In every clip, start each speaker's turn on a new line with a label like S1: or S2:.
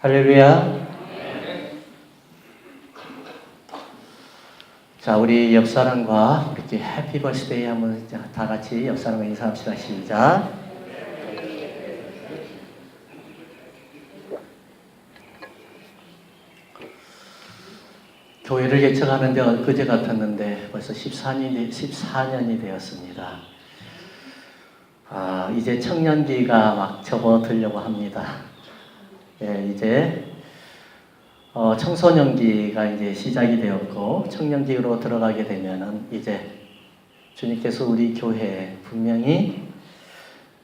S1: 할렐루야. 자, 우리 옆사람과 이렇게 해피 버스데이 한번 다 같이 옆사람과 인사합시다. 시작. 교회를 개척하는데 엊그제 같았는데 벌써 14년이 되었습니다. 이제 청년기가 막 접어들려고 합니다. 이제 청소년기가 이제 시작이 되었고 청년기로 들어가게 되면은 이제 주님께서 우리 교회에 분명히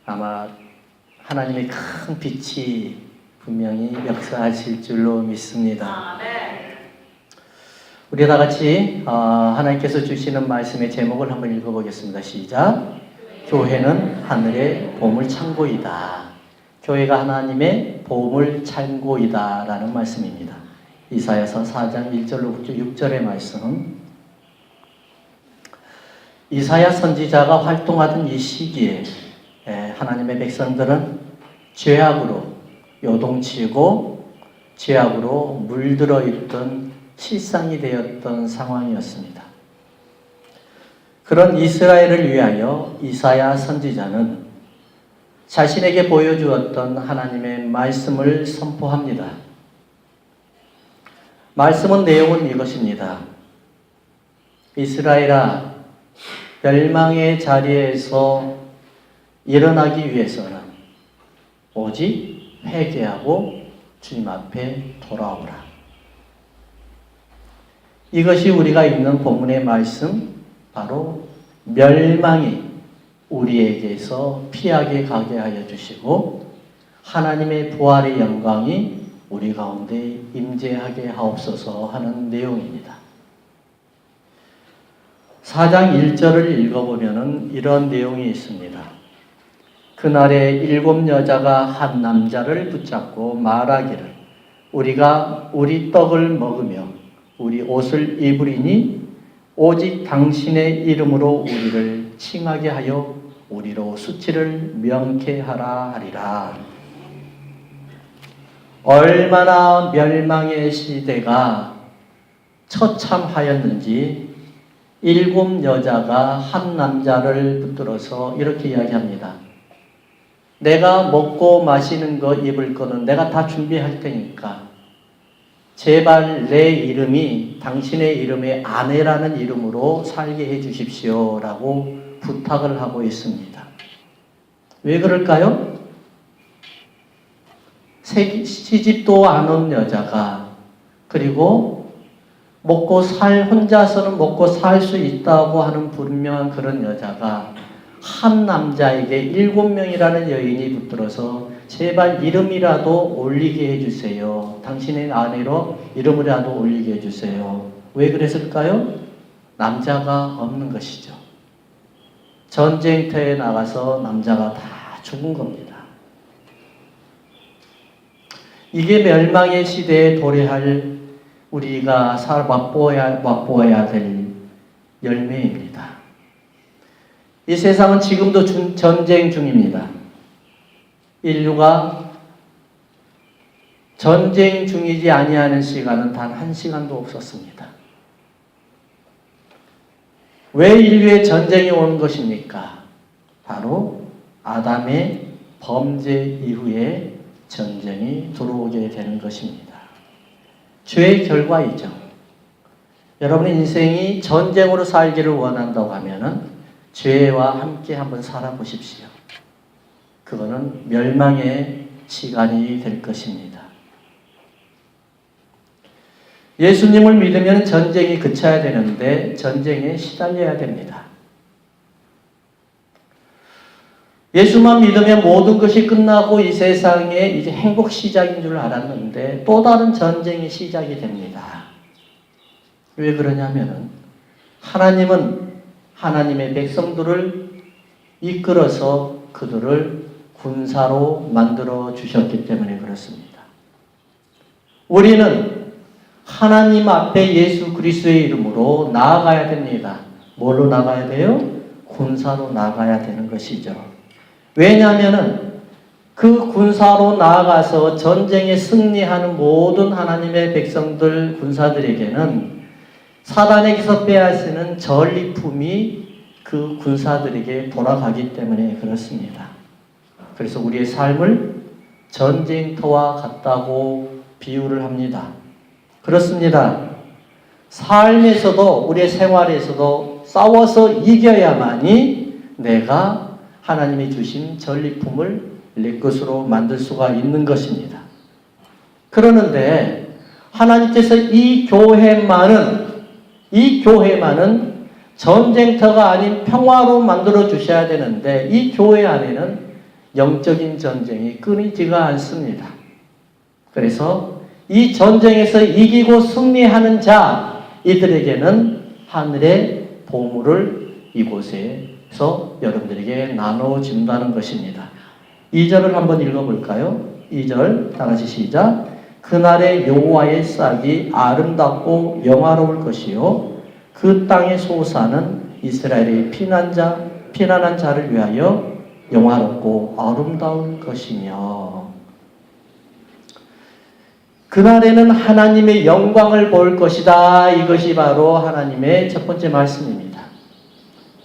S1: 아마 하나님의 큰 빛이 분명히 역사하실 줄로 믿습니다. 우리 다 같이 하나님께서 주시는 말씀의 제목을 한번 읽어보겠습니다. 시작. 교회는 하늘의 보물창고이다. 교회가 하나님의 보물창고이다 라는 말씀입니다. 이사야서 4장 1절로부터 6절의 말씀. 이사야 선지자가 활동하던 이 시기에 하나님의 백성들은 죄악으로 요동치고 죄악으로 물들어 있던 실상이 되었던 상황이었습니다. 그런 이스라엘을 위하여 이사야 선지자는 자신에게 보여주었던 하나님의 말씀을 선포합니다. 말씀은 내용은 이것입니다. 이스라엘아, 멸망의 자리에서 일어나기 위해서는 오직 회개하고 주님 앞에 돌아오라. 이것이 우리가 읽는 본문의 말씀, 바로 멸망이 우리에게서 피하게 가게 하여 주시고 하나님의 부활의 영광이 우리 가운데 임재하게 하옵소서 하는 내용입니다. 4장 1절을 읽어보면 이런 내용이 있습니다. 그날에 7 여자가 한 남자를 붙잡고 말하기를 우리가 우리 떡을 먹으며 우리 옷을 입으리니 오직 당신의 이름으로 우리를 칭하게 하여 우리로 수치를 명케하라 하리라. 얼마나 멸망의 시대가 처참하였는지 7 여자가 한 남자를 붙들어서 이렇게 이야기합니다. 내가 먹고 마시는 거 입을 거는 내가 다 준비할 테니까 제발 내 이름이 당신의 이름의 아내라는 이름으로 살게 해 주십시오 라고 부탁을 하고 있습니다. 왜 그럴까요? 시집도 안 온 여자가 그리고 혼자서는 먹고 살 수 있다고 하는 분명한 그런 여자가 한 남자에게 7명이라는 여인이 붙들어서 제발 이름이라도 올리게 해주세요. 당신의 아내로 이름이라도 올리게 해주세요. 왜 그랬을까요? 남자가 없는 것이죠. 전쟁터에 나가서 남자가 다 죽은 겁니다. 이게 멸망의 시대에 도래할 우리가 맛보아야 될 열매입니다. 이 세상은 지금도 전쟁 중입니다. 인류가 전쟁 중이지 아니하는 시간은 단 1시간도 없었습니다. 왜 인류의 전쟁이 오는 것입니까? 바로 아담의 범죄 이후에 전쟁이 들어오게 되는 것입니다. 죄의 결과이죠. 여러분의 인생이 전쟁으로 살기를 원한다고 하면은 죄와 함께 한번 살아보십시오. 그거는 멸망의 시간이 될 것입니다. 예수님을 믿으면 전쟁이 그쳐야 되는데 전쟁에 시달려야 됩니다. 예수만 믿으면 모든 것이 끝나고 이 세상에 이제 행복 시작인 줄 알았는데 또 다른 전쟁이 시작이 됩니다. 왜 그러냐면은 하나님은 하나님의 백성들을 이끌어서 그들을 군사로 만들어 주셨기 때문에 그렇습니다. 우리는 하나님 앞에 예수 그리스도의 이름으로 나아가야 됩니다. 뭘로 나가야 돼요? 군사로 나가야 되는 것이죠. 왜냐하면 그 군사로 나아가서 전쟁에 승리하는 모든 하나님의 백성들, 군사들에게는 사단에게서 빼앗는 전리품이 그 군사들에게 돌아가기 때문에 그렇습니다. 그래서 우리의 삶을 전쟁터와 같다고 비유를 합니다. 그렇습니다. 삶에서도 우리의 생활에서도 싸워서 이겨야만이 내가 하나님이 주신 전리품을 내 것으로 만들 수가 있는 것입니다. 그러는데 하나님께서 이 교회만은 전쟁터가 아닌 평화로 만들어 주셔야 되는데 이 교회 안에는 영적인 전쟁이 끊이지가 않습니다. 그래서 이 전쟁에서 이기고 승리하는 자, 이들에게는 하늘의 보물을 이곳에서 여러분들에게 나눠준다는 것입니다. 2절을 한번 읽어볼까요? 2절 다 같이 시작. 그날의 여호와의 싹이 아름답고 영화로울 것이요 그 땅의 소사는 이스라엘의 피난한 자를 위하여 영화롭고 아름다울 것이며 그날에는 하나님의 영광을 볼 것이다. 이것이 바로 하나님의 첫 번째 말씀입니다.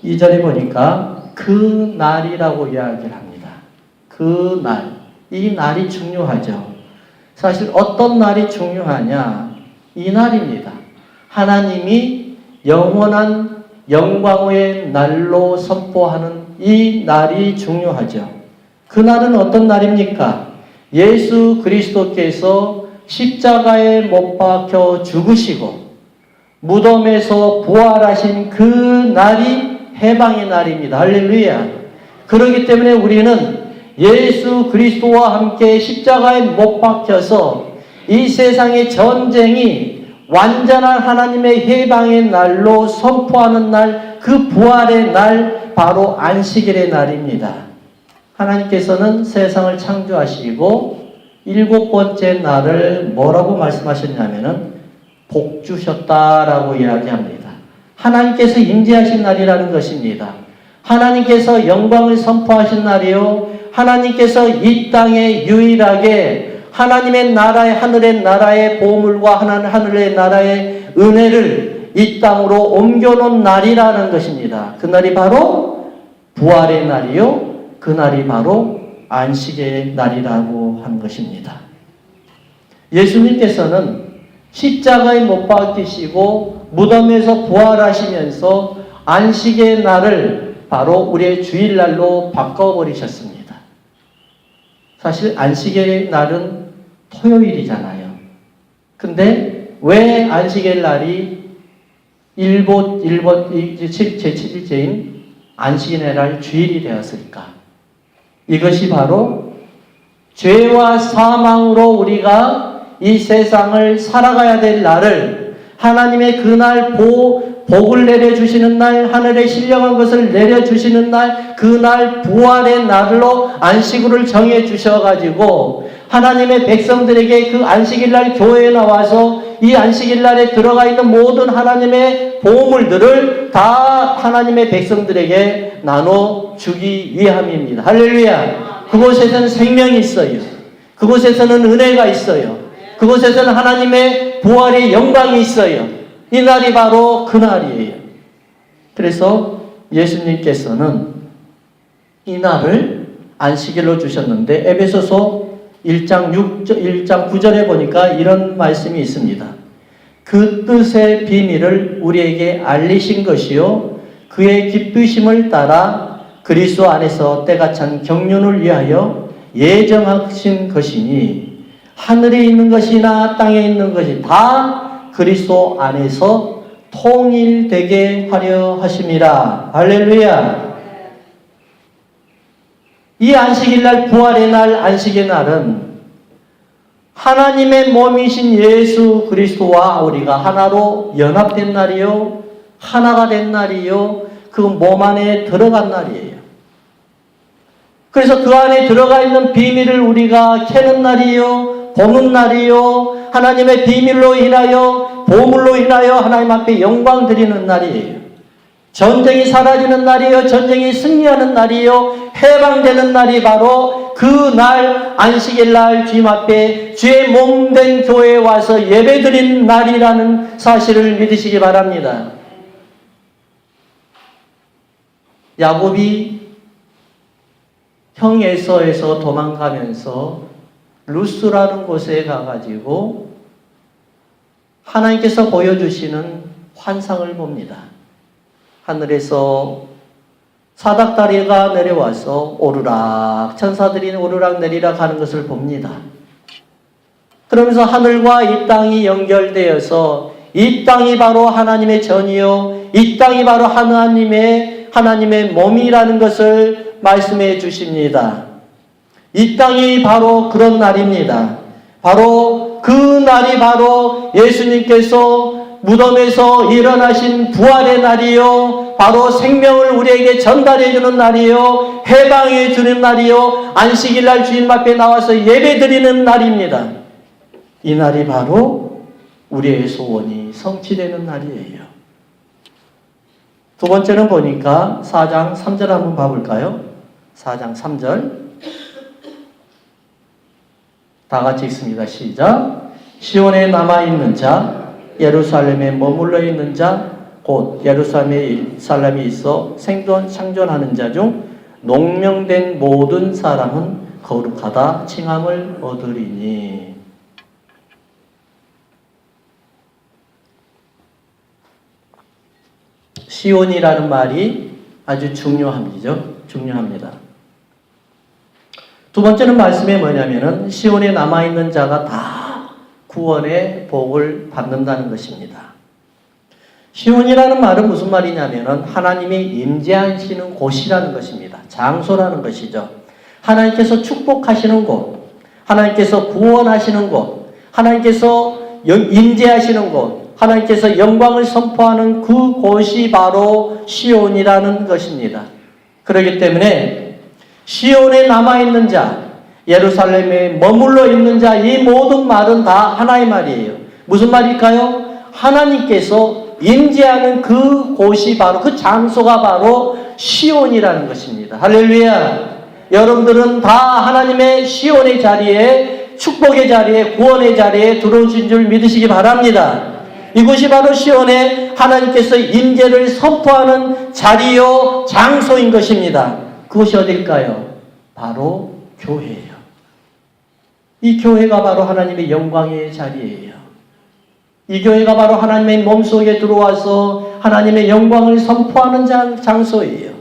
S1: 2절에 보니까 그 날이라고 이야기를 합니다. 그 날, 이 날이 중요하죠. 사실 어떤 날이 중요하냐? 이 날입니다. 하나님이 영원한 영광의 날로 선포하는 이 날이 중요하죠. 그 날은 어떤 날입니까? 예수 그리스도께서 십자가에 못 박혀 죽으시고 무덤에서 부활하신 그 날이 해방의 날입니다. 할렐루야. 그렇기 때문에 우리는 예수 그리스도와 함께 십자가에 못 박혀서 이 세상의 전쟁이 완전한 하나님의 해방의 날로 선포하는 날, 그 부활의 날, 바로 안식일의 날입니다. 하나님께서는 세상을 창조하시고 7번째 날을 뭐라고 말씀하셨냐면은 복 주셨다라고 이야기합니다. 하나님께서 임재하신 날이라는 것입니다. 하나님께서 영광을 선포하신 날이요. 하나님께서 이 땅에 유일하게 하나님의 나라의 하늘의 나라의 보물과 하늘의 나라의 은혜를 이 땅으로 옮겨놓은 날이라는 것입니다. 그날이 바로 부활의 날이요. 그날이 바로 안식의 날이라고 하는 것입니다. 예수님께서는 십자가에 못 박히시고 무덤에서 부활하시면서 안식의 날을 바로 우리의 주일날로 바꿔버리셨습니다. 사실 안식의 날은 토요일이잖아요. 근데 왜 안식의 날이 제7일째인 안식의 날 주일이 되었을까? 이것이 바로 죄와 사망으로 우리가 이 세상을 살아가야 될 날을 하나님의 그날 복을 내려주시는 날, 하늘에 신령한 것을 내려주시는 날, 그날 부활의 날로 안식일을 정해주셔가지고 하나님의 백성들에게 그 안식일날 교회에 나와서 이 안식일날에 들어가 있는 모든 하나님의 보물들을 다 하나님의 백성들에게 나눠주기 위함입니다. 할렐루야. 그곳에서는 생명이 있어요. 그곳에서는 은혜가 있어요. 그곳에서는 하나님의 부활의 영광이 있어요. 이 날이 바로 그 날이에요. 그래서 예수님께서는 이 날을 안식일로 주셨는데 에베소서 1장 9절에 보니까 이런 말씀이 있습니다. 그 뜻의 비밀을 우리에게 알리신 것이요 그의 기쁘심을 따라 그리스도 안에서 때가 찬 경륜을 위하여 예정하신 것이니 하늘에 있는 것이나 땅에 있는 것이 다 그리스도 안에서 통일되게 하려 하심이라. 할렐루야. 이 안식일날 부활의 날 안식의 날은 하나님의 몸이신 예수 그리스도와 우리가 하나로 연합된 날이요 하나가 된 날이요 그 몸 안에 들어간 날이에요. 그래서 그 안에 들어가 있는 비밀을 우리가 캐는 날이요 보는 날이요 하나님의 비밀로 인하여 보물로 인하여 하나님 앞에 영광 드리는 날이에요. 전쟁이 사라지는 날이요, 전쟁이 승리하는 날이요, 해방되는 날이 바로 그 날, 안식일 날 주님 앞에 주의 몸된 교회에 와서 예배드린 날이라는 사실을 믿으시기 바랍니다. 야곱이 형 에서에서 도망가면서 루스라는 곳에 가가지고 하나님께서 보여주시는 환상을 봅니다. 하늘에서 사닥다리가 내려와서 오르락, 천사들이 오르락 내리락 하는 것을 봅니다. 그러면서 하늘과 이 땅이 연결되어서 이 땅이 바로 하나님의 전이요, 이 땅이 바로 하나님의 몸이라는 것을 말씀해 주십니다. 이 땅이 바로 그런 날입니다. 바로 그 날이 바로 예수님께서 무덤에서 일어나신 부활의 날이요, 바로 생명을 우리에게 전달해 주는 날이요, 해방해 주는 날이요, 안식일 날 주님 앞에 나와서 예배 드리는 날입니다. 이 날이 바로 우리의 소원이 성취되는 날이에요. 두 번째는 보니까 4장 3절 한번 봐볼까요? 4장 3절 다 같이 읽습니다. 시작. 시온에 남아있는 자, 예루살렘에 머물러 있는 자, 곧 예루살렘에 살람이 있어 생존하는 자 중 농명된 모든 사람은 거룩하다 칭함을 얻으리니. 시온이라는 말이 아주 중요합니다. 두 번째는 말씀이 뭐냐면은 시온에 남아있는 자가 다 구원의 복을 받는다는 것입니다. 시온이라는 말은 무슨 말이냐면은 하나님이 임재하시는 곳이라는 것입니다. 장소라는 것이죠. 하나님께서 축복하시는 곳, 하나님께서 구원하시는 곳, 하나님께서 임재하시는 곳, 하나님께서 영광을 선포하는 그 곳이 바로 시온이라는 것입니다. 그렇기 때문에 시온에 남아있는 자, 예루살렘에 머물러 있는 자, 이 모든 말은 다 하나의 말이에요. 무슨 말일까요? 하나님께서 임재하는 그 곳이 바로, 그 장소가 바로 시온이라는 것입니다. 할렐루야. 여러분들은 다 하나님의 시온의 자리에, 축복의 자리에, 구원의 자리에 들어오신 줄 믿으시기 바랍니다. 이곳이 바로 시온에 하나님께서 임재를 선포하는 자리요, 장소인 것입니다. 그것이 어딜까요? 바로 교회예요. 이 교회가 바로 하나님의 영광의 자리예요. 이 교회가 바로 하나님의 몸속에 들어와서 하나님의 영광을 선포하는 장소예요.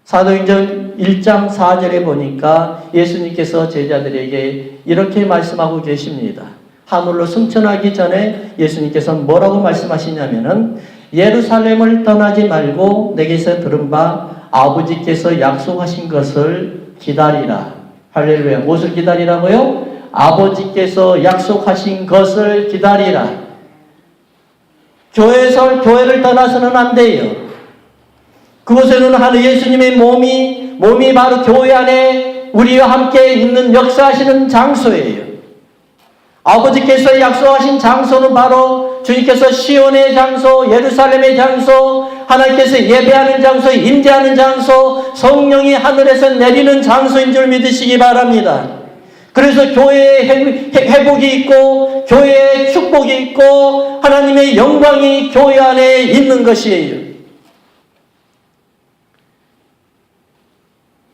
S1: 사도행전 1장 4절에 보니까 예수님께서 제자들에게 이렇게 말씀하고 계십니다. 하늘로 승천하기 전에 예수님께서 뭐라고 말씀하시냐면은 예루살렘을 떠나지 말고 내게서 들은 바 아버지께서 약속하신 것을 기다리라. 할렐루야. 무엇을 기다리라고요? 아버지께서 약속하신 것을 기다리라. 교회를 떠나서는 안 돼요. 그곳에는 하는 예수님의 몸이 바로 교회 안에 우리와 함께 있는 역사하시는 장소예요. 아버지께서 약속하신 장소는 바로 주님께서 시온의 장소, 예루살렘의 장소, 하나님께서 예배하는 장소, 임재하는 장소, 성령이 하늘에서 내리는 장소인 줄 믿으시기 바랍니다. 그래서 교회에 회복이 있고 교회에 축복이 있고 하나님의 영광이 교회 안에 있는 것이에요.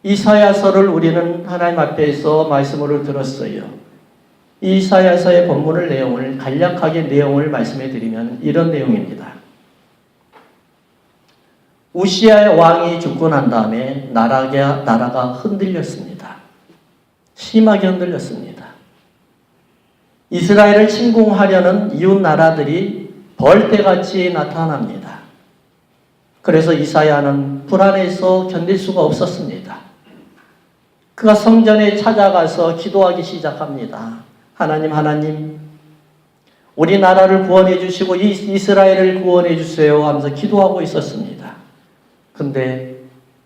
S1: 이사야서를 우리는 하나님 앞에서 말씀으로 들었어요. 이사야서의 본문을 내용을 간략하게 내용을 말씀해 드리면 이런 내용입니다. 우시야 왕이 죽고 난 다음에 나라가 흔들렸습니다. 심하게 흔들렸습니다. 이스라엘을 침공하려는 이웃 나라들이 벌떼같이 나타납니다. 그래서 이사야는 불안해서 견딜 수가 없었습니다. 그가 성전에 찾아가서 기도하기 시작합니다. 하나님, 우리 나라를 구원해 주시고 이스라엘을 구원해 주세요 하면서 기도하고 있었습니다. 근데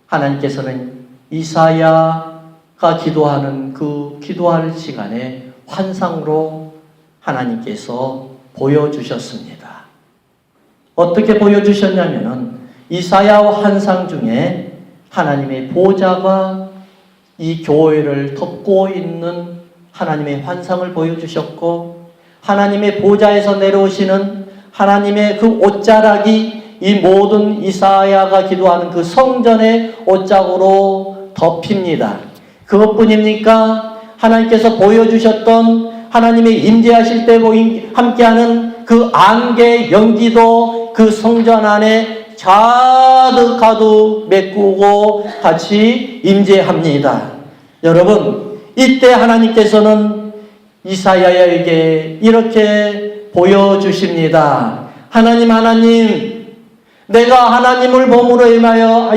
S1: 하나님께서는 이사야가 기도하는 그 기도할 시간에 환상으로 하나님께서 보여주셨습니다. 어떻게 보여주셨냐면은 이사야 환상 중에 하나님의 보좌가 이 교회를 덮고 있는 하나님의 환상을 보여주셨고, 하나님의 보좌에서 내려오시는 하나님의 그 옷자락이 이 모든 이사야가 기도하는 그 성전의 옷자락으로 덮입니다. 그것뿐입니까? 하나님께서 보여주셨던 하나님의 임재하실 때 함께하는 그 안개 연기도 그 성전 안에 가득 메꾸고 같이 임재합니다. 여러분, 이때 하나님께서는 이사야에게 이렇게 보여주십니다. 하나님, 내가 하나님을 범으로 인하여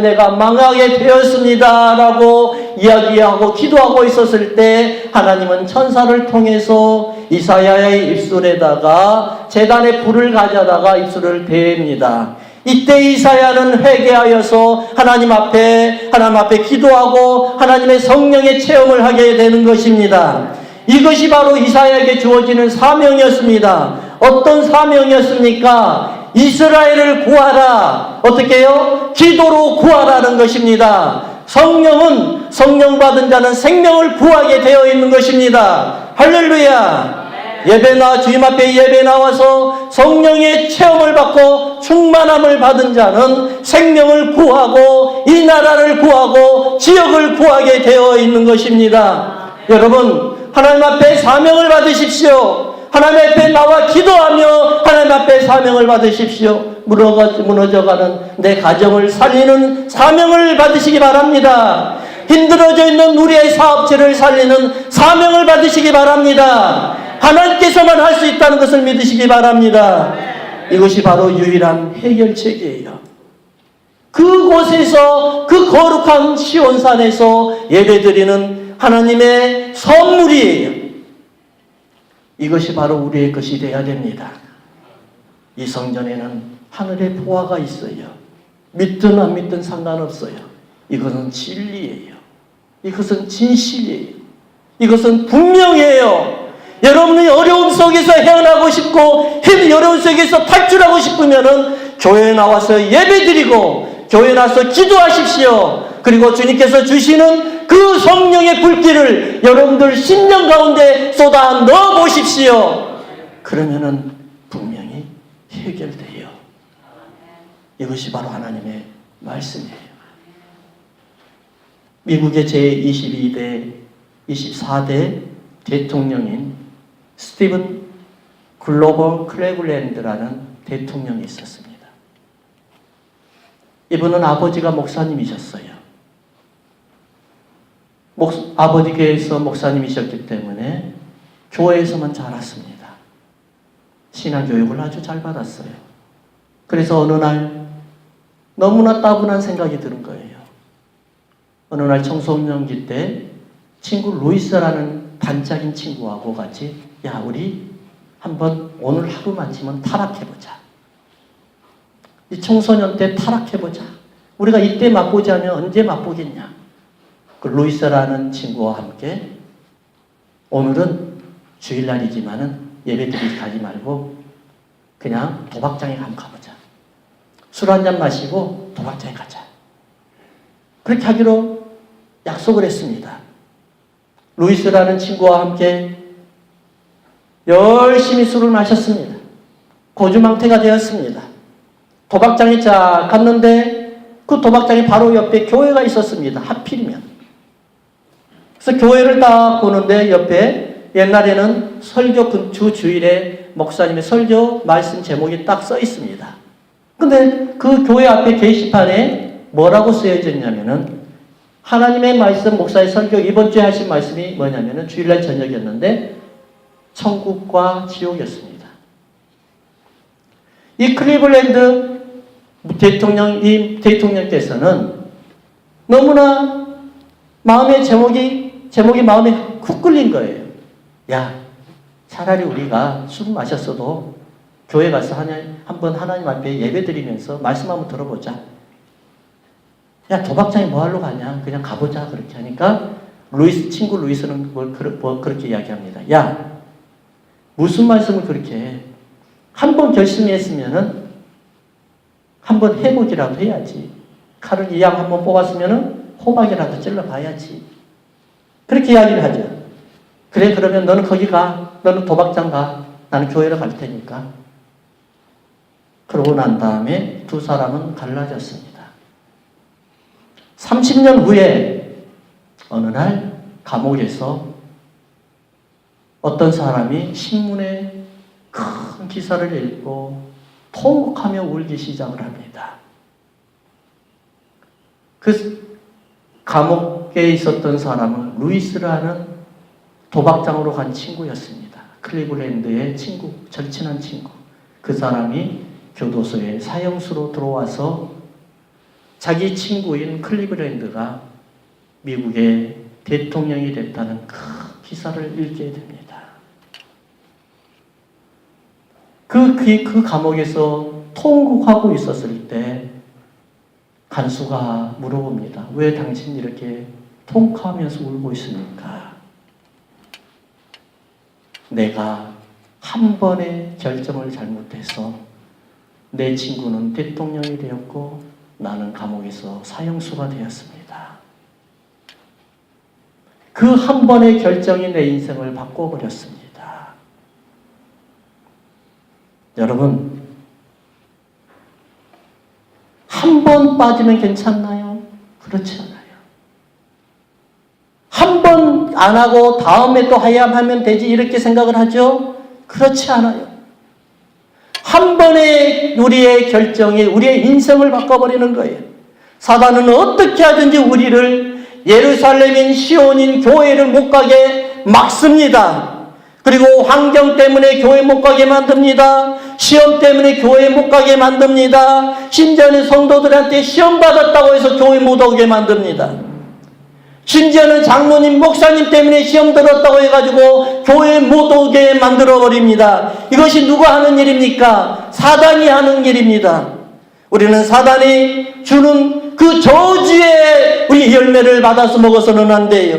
S1: 내가 망하게 되었습니다 라고 이야기하고 기도하고 있었을 때 하나님은 천사를 통해서 이사야의 입술에다가 제단의 불을 가져다가 입술을 댑니다. 이때 이사야는 회개하여서 하나님 앞에 기도하고 하나님의 성령의 체험을 하게 되는 것입니다. 이것이 바로 이사야에게 주어지는 사명이었습니다. 어떤 사명이었습니까? 이스라엘을 구하라. 어떻게 해요? 기도로 구하라는 것입니다. 성령은 성령 받은 자는 생명을 구하게 되어 있는 것입니다. 할렐루야. 주님 앞에 예배 나와서 성령의 체험을 받고 충만함을 받은 자는 생명을 구하고 이 나라를 구하고 지역을 구하게 되어 있는 것입니다. 여러분, 하나님 앞에 사명을 받으십시오. 하나님 앞에 나와 기도하며 하나님 앞에 사명을 받으십시오. 무너져가는 내 가정을 살리는 사명을 받으시기 바랍니다. 힘들어져 있는 우리의 사업체를 살리는 사명을 받으시기 바랍니다. 하나님께서만 할 수 있다는 것을 믿으시기 바랍니다. 이것이 바로 유일한 해결책이에요. 그곳에서, 그 거룩한 시온산에서 예배드리는 하나님의 선물이에요. 이것이 바로 우리의 것이 되어야 됩니다. 이 성전에는 하늘의 보화가 있어요. 믿든 안 믿든 상관없어요. 이것은 진리예요. 이것은 진실이에요. 이것은 분명해요. 여러분이 어려움 속에서 헤어나고 싶고 어려움 속에서 탈출하고 싶으면은 교회에 나와서 예배드리고 교회에 나와서 기도하십시오. 그리고 주님께서 주시는 그 성령의 불길을 여러분들 심령 가운데 쏟아 넣어 보십시오. 그러면은 분명히 해결돼요. 이것이 바로 하나님의 말씀이에요. 미국의 제22대, 24대 대통령인 스티븐 글로벌 클레블랜드라는 대통령이 있었습니다. 이분은 아버지가 목사님이셨어요. 아버지께서 목사님이셨기 때문에 교회에서만 자랐습니다. 신앙교육을 아주 잘 받았어요. 그래서 어느 날 너무나 따분한 생각이 드는 거예요. 어느 날 청소년기 때 친구 루이스라는 단짝인 친구하고 같이 우리 한번 오늘 하루만큼은 타락해보자. 이 청소년 때 타락해보자. 우리가 이때 맛보지 않으면 언제 맛보겠냐. 그 루이스라는 친구와 함께 오늘은 주일날이지만은 예배드리기 가지 말고 그냥 도박장에 한번 가보자. 술 한잔 마시고 도박장에 가자. 그렇게 하기로 약속을 했습니다. 루이스라는 친구와 함께 열심히 술을 마셨습니다. 고주망태가 되었습니다. 도박장에 쫙 갔는데 그 도박장이 바로 옆에 교회가 있었습니다. 하필이면. 그래서 교회를 딱 보는데 옆에 옛날에는 설교 주 주일에 목사님의 설교 말씀 제목이 딱 써 있습니다. 근데 그 교회 앞에 게시판에 뭐라고 쓰여져 있냐면은 하나님의 말씀, 목사의 설교, 이번 주에 하신 말씀이 뭐냐면은 주일날 저녁이었는데 천국과 지옥이었습니다. 이 클리블랜드 대통령께서는 너무나 마음의 제목이 마음에 훅 끌린 거예요. 차라리 우리가 술 마셨어도 교회 가서 한번 하나님 앞에 예배 드리면서 말씀 한번 들어보자. 도박장에 뭐 하러 가냐? 그냥 가보자. 그렇게 하니까 친구 루이스는 그렇게 이야기합니다. 무슨 말씀을 그렇게 해? 한 번 결심했으면은 한번 해보기라도 해야지. 칼을 이왕 한번 뽑았으면 호박이라도 찔러봐야지. 그렇게 이야기를 하죠. 그래, 그러면 너는 거기 가. 너는 도박장 가. 나는 교회를 갈 테니까. 그러고 난 다음에 두 사람은 갈라졌습니다. 30년 후에 어느 날 감옥에서 어떤 사람이 신문에 큰 기사를 읽고 통곡하며 울기 시작을 합니다. 그 감옥에 있었던 사람은 루이스라는 도박장으로 간 친구였습니다. 클리블랜드의 친구, 절친한 친구. 그 사람이 교도소에 사형수로 들어와서 자기 친구인 클리블랜드가 미국의 대통령이 됐다는 큰 기사를 읽게 됩니다. 그 감옥에서 통곡하고 있었을 때 간수가 물어봅니다. 왜 당신 이렇게 통곡하면서 울고 있습니까? 내가 한 번의 결정을 잘못해서 내 친구는 대통령이 되었고 나는 감옥에서 사형수가 되었습니다. 그 한 번의 결정이 내 인생을 바꿔버렸습니다. 여러분, 한 번 빠지면 괜찮나요? 그렇지 않아요. 한 번 안 하고 다음에 또 하면 되지 이렇게 생각을 하죠? 그렇지 않아요. 한 번의 우리의 결정이 우리의 인생을 바꿔버리는 거예요. 사단은 어떻게 하든지 우리를 예루살렘인 시온인 교회를 못 가게 막습니다. 그리고 환경 때문에 교회 못 가게 만듭니다. 시험 때문에 교회 못 가게 만듭니다. 심지어는 성도들한테 시험 받았다고 해서 교회 못 오게 만듭니다. 심지어는 장로님, 목사님 때문에 시험 들었다고 해가지고 교회 못 오게 만들어버립니다. 이것이 누가 하는 일입니까? 사단이 하는 일입니다. 우리는 사단이 주는 그 저주의 우리 열매를 받아서 먹어서는 안 돼요.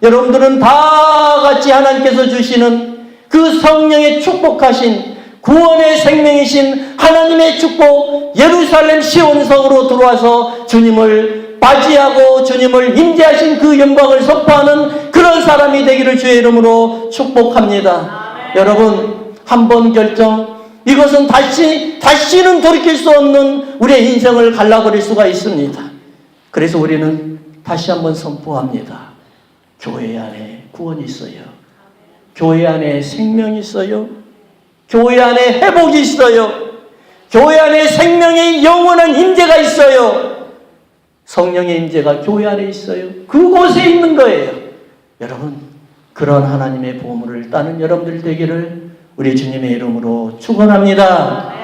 S1: 여러분들은 다 같이 하나님께서 주시는 그 성령의 축복하신 구원의 생명이신 하나님의 축복 예루살렘 시온성으로 들어와서 주님을 맞이하고 주님을 임재하신 그 영광을 선포하는 그런 사람이 되기를 주의 이름으로 축복합니다. 여러분, 한 번 결정, 이것은 다시는 돌이킬 수 없는 우리의 인생을 갈라버릴 수가 있습니다. 그래서 우리는 다시 한번 선포합니다. 교회 안에 구원이 있어요. 교회 안에 생명이 있어요. 교회 안에 회복이 있어요. 교회 안에 생명의 영원한 임재가 있어요. 성령의 임재가 교회 안에 있어요. 그곳에 있는 거예요. 여러분, 그런 하나님의 보물을 따는 여러분들 되기를 우리 주님의 이름으로 축원합니다.